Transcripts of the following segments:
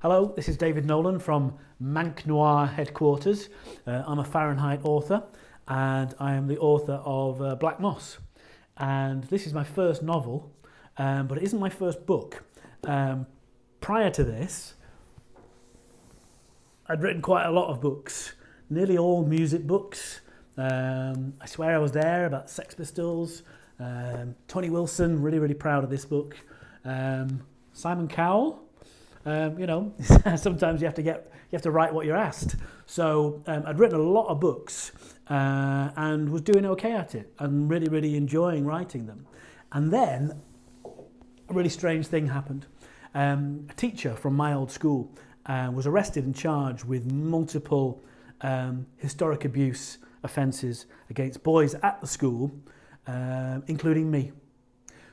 Hello, this is David Nolan from Manc Noir headquarters. I'm a Fahrenheit author and I am the author of Black Moss. And this is my first novel, but it isn't my first book. Prior to this, I'd written quite a lot of books, nearly all music books. I swear I was there about Sex Pistols, Tony Wilson, really proud of this book. Simon Cowell. Sometimes you have to write what you're asked. So I'd written a lot of books and was doing okay at it and really enjoying writing them. And then a really strange thing happened. A teacher from my old school was arrested and charged with multiple historic abuse offences against boys at the school, including me.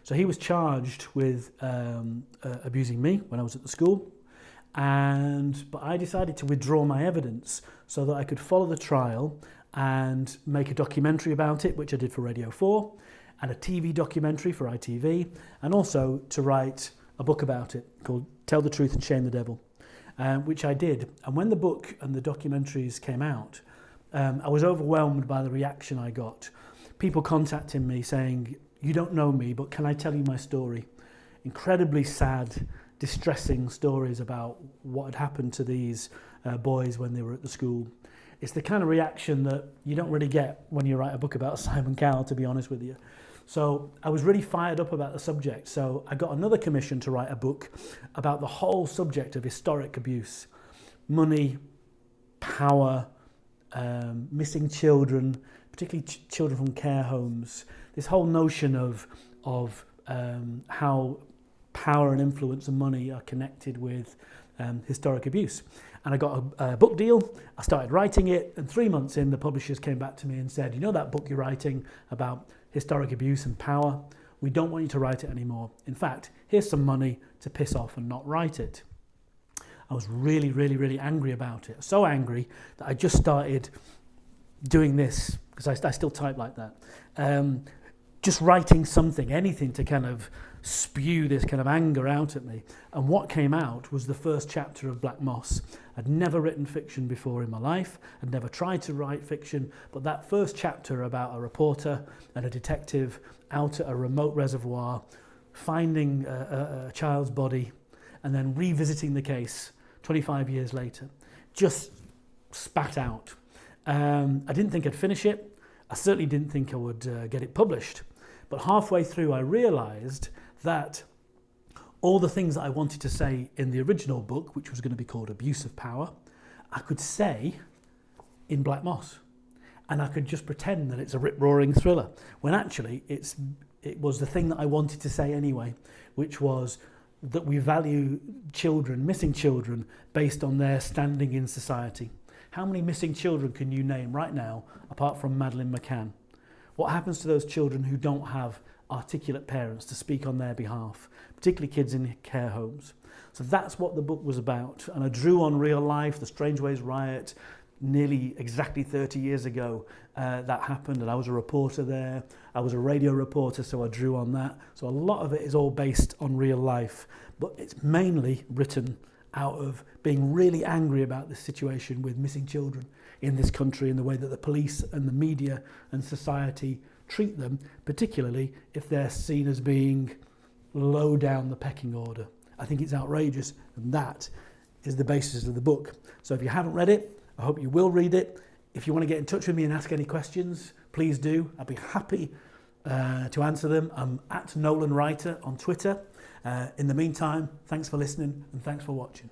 So he was charged with abusing me when I was at the school, but I decided to withdraw my evidence so that I could follow the trial and make a documentary about it, which I did for Radio 4, and a TV documentary for ITV, and also to write a book about it called Tell the Truth and Shame the Devil, which I did. And when the book and the documentaries came out, I was overwhelmed by the reaction I got. People contacting me saying, "You don't know me, but can I tell you my story?" Incredibly sad, distressing stories about what had happened to these boys when they were at the school. It's the kind of reaction that you don't really get when you write a book about Simon Cowell, to be honest with you. So I was really fired up about the subject. So I got another commission to write a book about the whole subject of historic abuse. Money, power, missing children, particularly children from care homes. This whole notion of how power and influence and money are connected with historic abuse. And I got a book deal, I started writing it, and 3 months in, the publishers came back to me and said, "You know that book you're writing about historic abuse and power? We don't want you to write it anymore. In fact, here's some money to piss off and not write it." I was really angry about it. So angry that I just started doing this, because I still type like that. Just writing something, anything to kind of spew this kind of anger out at me. And what came out was the first chapter of Black Moss. I'd never written fiction before in my life. I'd never tried to write fiction, but that first chapter about a reporter and a detective out at a remote reservoir, finding a child's body and then revisiting the case 25 years later, just spat out. I didn't think I'd finish it. I certainly didn't think I would get it published. But halfway through, I realised that all the things that I wanted to say in the original book, which was going to be called Abuse of Power, I could say in Black Moss. And I could just pretend that it's a rip-roaring thriller, when actually it was the thing that I wanted to say anyway, which was that we value children, missing children, based on their standing in society. How many missing children can you name right now, apart from Madeleine McCann? What happens to those children who don't have articulate parents to speak on their behalf, particularly kids in care homes? So that's what the book was about. And I drew on real life, the Strangeways riot, nearly exactly 30 years ago that happened, and I was a reporter there. I was a radio reporter, so I drew on that. So a lot of it is all based on real life, but it's mainly written out of being really angry about this situation with missing children in this country and the way that the police and the media and society treat them, particularly if they're seen as being low down the pecking order. I think it's outrageous, and that is the basis of the book. So if you haven't read it, I hope you will read it. If you want to get in touch with me and ask any questions, please do. I'd be happy to answer them. I'm at Nolan Writer on Twitter. In the meantime, thanks for listening and thanks for watching.